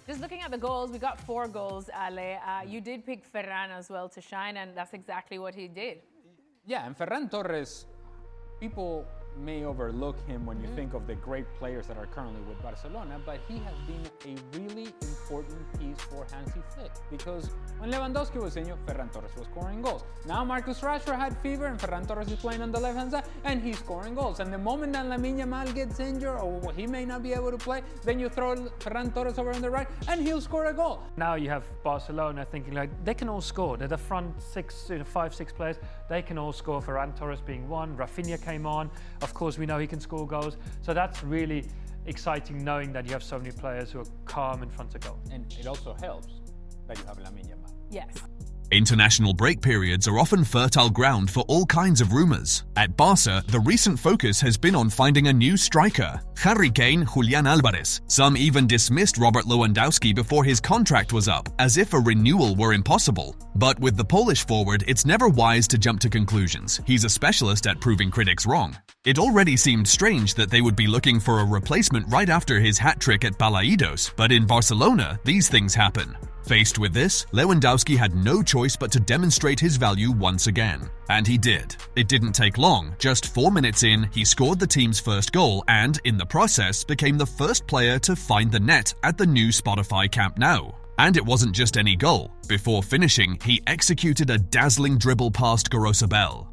Just looking at the goals, we got 4 goals, Ale. You did pick Ferran as well to shine, and that's exactly what he did. Yeah, and Ferran Torres, people may overlook him when you think of the great players that are currently with Barcelona, but he has been a really important piece for Hansi Flick, because when Lewandowski was injured, Ferran Torres was scoring goals. Now Marcus Rashford had fever and Ferran Torres is playing on the left-hand side and he's scoring goals. And the moment that Lamine Yamal gets injured or he may not be able to play, then you throw Ferran Torres over on the right and he'll score a goal. Now you have Barcelona thinking like they can all score. They're the front 5, 6 players. They can all score. Ferran Torres being one. Rafinha came on. Of course, we know he can score goals. So that's really exciting knowing that you have so many players who are calm in front of goal. And it also helps that you have Lamine Yamal. Yes. International break periods are often fertile ground for all kinds of rumours. At Barca, the recent focus has been on finding a new striker, Harry Kane, Julian Alvarez. Some even dismissed Robert Lewandowski before his contract was up, as if a renewal were impossible. But with the Polish forward, it's never wise to jump to conclusions. He's a specialist at proving critics wrong. It already seemed strange that they would be looking for a replacement right after his hat-trick at Balaidos, but in Barcelona, these things happen. Faced with this, Lewandowski had no choice but to demonstrate his value once again. And he did. It didn't take long. Just 4 minutes in, he scored the team's first goal and, in the process, became the first player to find the net at the new Spotify Camp Nou. And it wasn't just any goal. Before finishing, he executed a dazzling dribble past Garcia.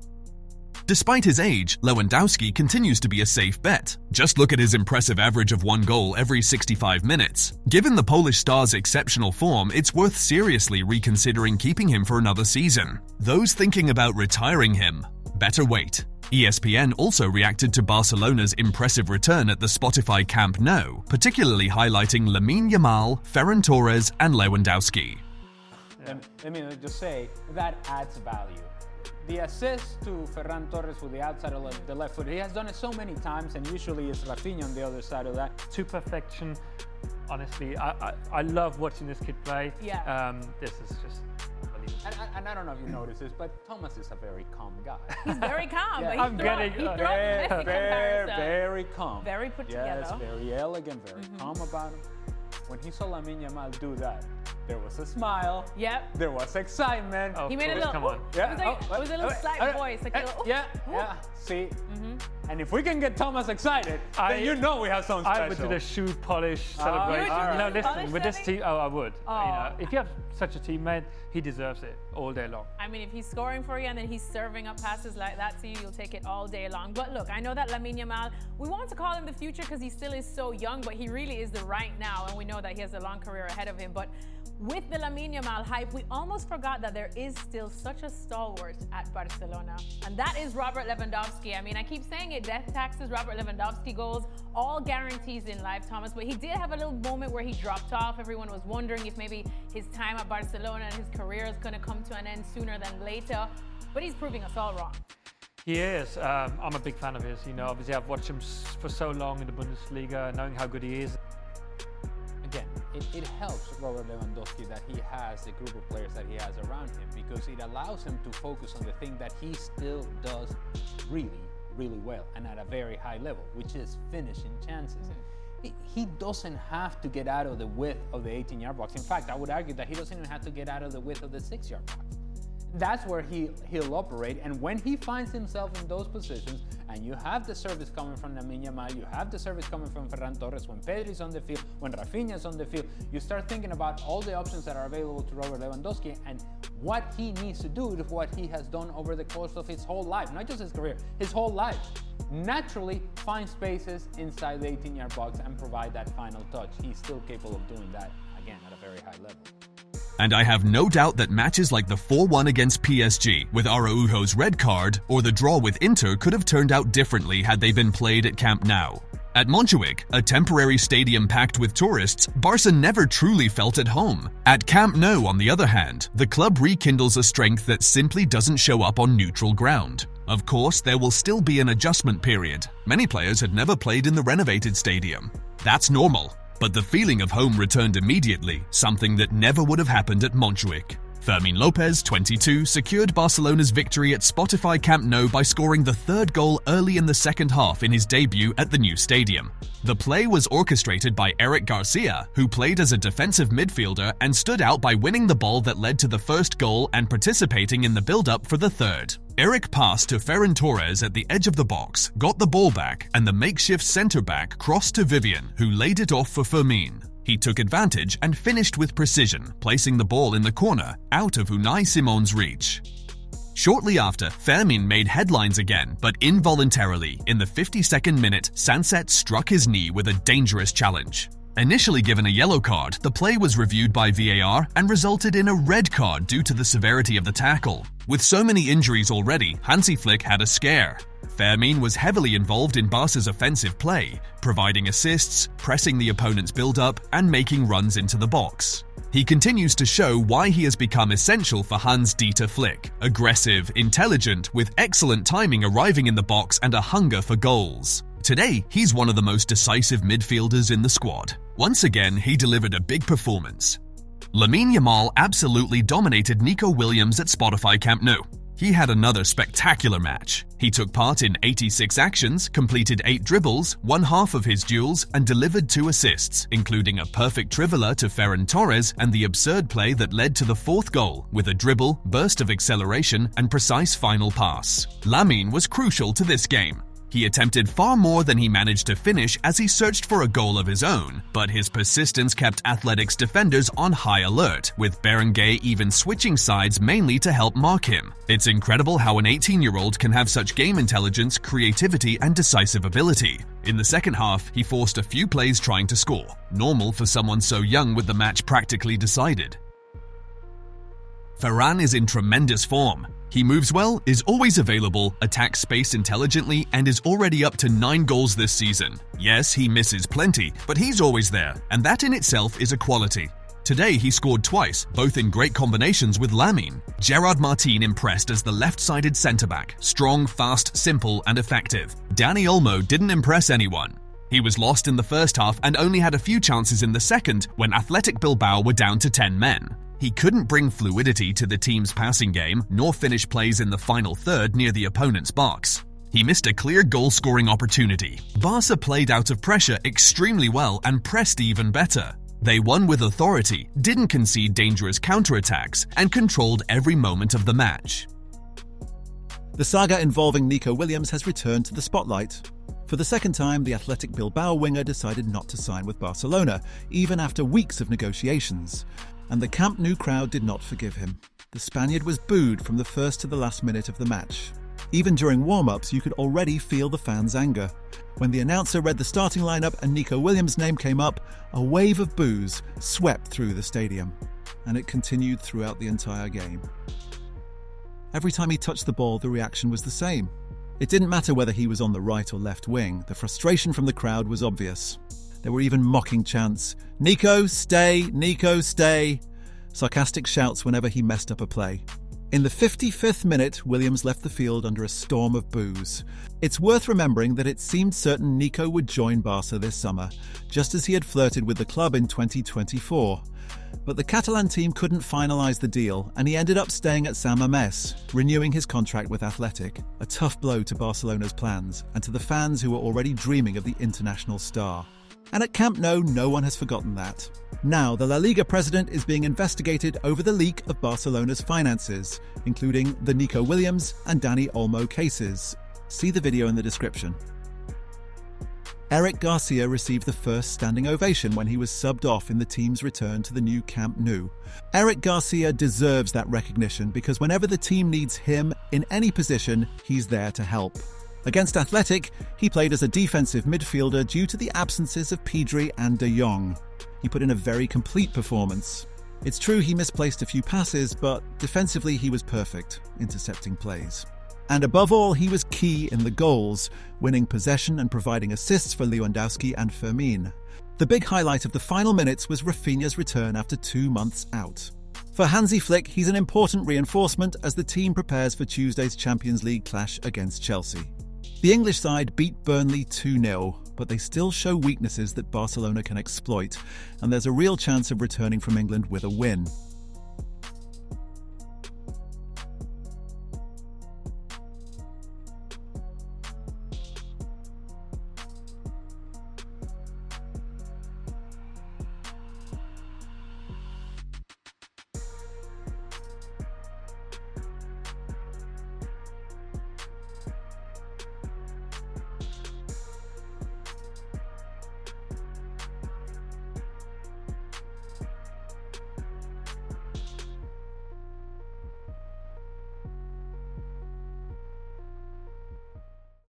Despite his age, Lewandowski continues to be a safe bet. Just look at his impressive average of 1 goal every 65 minutes. Given the Polish star's exceptional form, it's worth seriously reconsidering keeping him for another season. Those thinking about retiring him, better wait. ESPN also reacted to Barcelona's impressive return at the Spotify Camp Nou, particularly highlighting Lamine Yamal, Ferran Torres, and Lewandowski. Let me just say, that adds value. The assist to Ferran Torres with the outside of the left foot, he has done it so many times, and usually it's Rafinha on the other side of that. To perfection. Honestly, I love watching this kid play. Yeah. This is just unbelievable. And I don't know if you noticed this, but Thomas is a very calm guy. He's very calm, Yeah. but I'm getting he threw up the Messi comparison. Very calm. Very put together. Yes, very elegant, very calm about him. When he saw Lamine Yamal do that, there was a smile. Yep. There was excitement. Oh, He made a little. come on. Yeah. It was a little slight voice, like a little. Yeah. See, and if we can get Thomas excited, then you know we have something special. I would do the shoe polish celebration. right. No, listen, Polish with this setting? team, I would. Oh. You know, if you have such a teammate, he deserves it all day long. I mean, if he's scoring for you and then he's serving up passes like that to you, you'll take it all day long. But look, I know that Lamine Yamal, we want to call him the future because he still is so young, but he really is the right now, and we know that he has a long career ahead of him. But with the Lamine Yamal hype, we almost forgot that there is still such a stalwart at Barcelona, and that is Robert Lewandowski. I mean, I keep saying it, death taxes, Robert Lewandowski goals, all guarantees in life, Thomas, but he did have a little moment where he dropped off. Everyone was wondering if maybe his time at Barcelona and his career is going to come to an end sooner than later, but he's proving us all wrong. He is. I'm a big fan of his. You know, obviously I've watched him for so long in the Bundesliga, knowing how good he is. Again, it helps Robert Lewandowski that he has the group of players that he has around him, because it allows him to focus on the thing that he still does really, really well and at a very high level, which is finishing chances. He doesn't have to get out of the width of the 18-yard box. In fact, I would argue that he doesn't even have to get out of the width of the 6-yard box. That's where he'll operate, and when he finds himself in those positions, and you have the service coming from Lamine Yamal, you have the service coming from Ferran Torres, when Pedri's on the field, when Rafinha's on the field, you start thinking about all the options that are available to Robert Lewandowski and what he needs to do to what he has done over the course of his whole life, not just his career, his whole life. Naturally find spaces inside the 18-yard box and provide that final touch. He's still capable of doing that, again, at a very high level. And I have no doubt that matches like the 4-1 against PSG with Araujo's red card or the draw with Inter could have turned out differently had they been played at Camp Nou. At Montjuic, a temporary stadium packed with tourists, Barca never truly felt at home. At Camp Nou, on the other hand, the club rekindles a strength that simply doesn't show up on neutral ground. Of course, there will still be an adjustment period. Many players had never played in the renovated stadium. That's normal. But the feeling of home returned immediately, something that never would have happened at Montjuic. Fermín López, 22, secured Barcelona's victory at Spotify Camp Nou by scoring the third goal early in the second half in his debut at the new stadium. The play was orchestrated by Eric Garcia, who played as a defensive midfielder and stood out by winning the ball that led to the first goal and participating in the build-up for the third. Eric passed to Ferran Torres at the edge of the box, got the ball back, and the makeshift centre-back crossed to Vivian, who laid it off for Fermín. He took advantage and finished with precision, placing the ball in the corner, out of Unai Simon's reach. Shortly after, Fermín made headlines again, but involuntarily. In the 52nd minute, Sanset struck his knee with a dangerous challenge. Initially given a yellow card, the play was reviewed by VAR and resulted in a red card due to the severity of the tackle. With so many injuries already, Hansi Flick had a scare. Fermín was heavily involved in Barca's offensive play, providing assists, pressing the opponent's build-up, and making runs into the box. He continues to show why he has become essential for Hans-Dieter Flick. Aggressive, intelligent, with excellent timing arriving in the box and a hunger for goals. Today, he's one of the most decisive midfielders in the squad. Once again, he delivered a big performance. Lamine Yamal absolutely dominated Nico Williams at Spotify Camp Nou. He had another spectacular match. He took part in 86 actions, completed 8 dribbles, won half of his duels, and delivered 2 assists, including a perfect trivela to Ferran Torres and the absurd play that led to the 4th goal, with a dribble, burst of acceleration, and precise final pass. Lamine was crucial to this game. He attempted far more than he managed to finish as he searched for a goal of his own, but his persistence kept Athletic's defenders on high alert, with Berenguer even switching sides mainly to help mark him. It's incredible how an 18-year-old can have such game intelligence, creativity, and decisive ability. In the second half, he forced a few plays trying to score, normal for someone so young with the match practically decided. Ferran is in tremendous form. He moves well, is always available, attacks space intelligently, and is already up to 9 goals this season. Yes, he misses plenty, but he's always there, and that in itself is a quality. Today he scored twice, both in great combinations with Lamine. Gerard Martin impressed as the left-sided centre-back, strong, fast, simple, and effective. Dani Olmo didn't impress anyone. He was lost in the first half and only had a few chances in the second when Athletic Bilbao were down to 10 men. He couldn't bring fluidity to the team's passing game, nor finish plays in the final third near the opponent's box. He missed a clear goal-scoring opportunity. Barca played out of pressure extremely well and pressed even better. They won with authority, didn't concede dangerous counterattacks, and controlled every moment of the match. The saga involving Nico Williams has returned to the spotlight. For the second time, the Athletic Bilbao winger decided not to sign with Barcelona, even after weeks of negotiations. And the Camp Nou crowd did not forgive him. The Spaniard was booed from the first to the last minute of the match. Even during warm-ups, you could already feel the fans' anger. When the announcer read the starting lineup and Nico Williams' name came up, a wave of boos swept through the stadium. And it continued throughout the entire game. Every time he touched the ball, the reaction was the same. It didn't matter whether he was on the right or left wing, the frustration from the crowd was obvious. There were even mocking chants, "Nico, stay! Nico, stay!" Sarcastic shouts whenever he messed up a play. In the 55th minute, Williams left the field under a storm of boos. It's worth remembering that it seemed certain Nico would join Barca this summer, just as he had flirted with the club in 2024. But the Catalan team couldn't finalise the deal, and he ended up staying at San Mamés, renewing his contract with Athletic. A tough blow to Barcelona's plans, and to the fans who were already dreaming of the international star. And at Camp Nou, no one has forgotten that. Now, the La Liga president is being investigated over the leak of Barcelona's finances, including the Nico Williams and Dani Olmo cases. See the video in the description. Eric Garcia received the first standing ovation when he was subbed off in the team's return to the new Camp Nou. Eric Garcia deserves that recognition because whenever the team needs him in any position, he's there to help. Against Athletic, he played as a defensive midfielder due to the absences of Pedri and De Jong. He put in a very complete performance. It's true he misplaced a few passes, but defensively he was perfect, intercepting plays. And above all, he was key in the goals, winning possession and providing assists for Lewandowski and Fermín. The big highlight of the final minutes was Rafinha's return after 2 months out. For Hansi Flick, he's an important reinforcement as the team prepares for Tuesday's Champions League clash against Chelsea. The English side beat Burnley 2-0, but they still show weaknesses that Barcelona can exploit, and there's a real chance of returning from England with a win.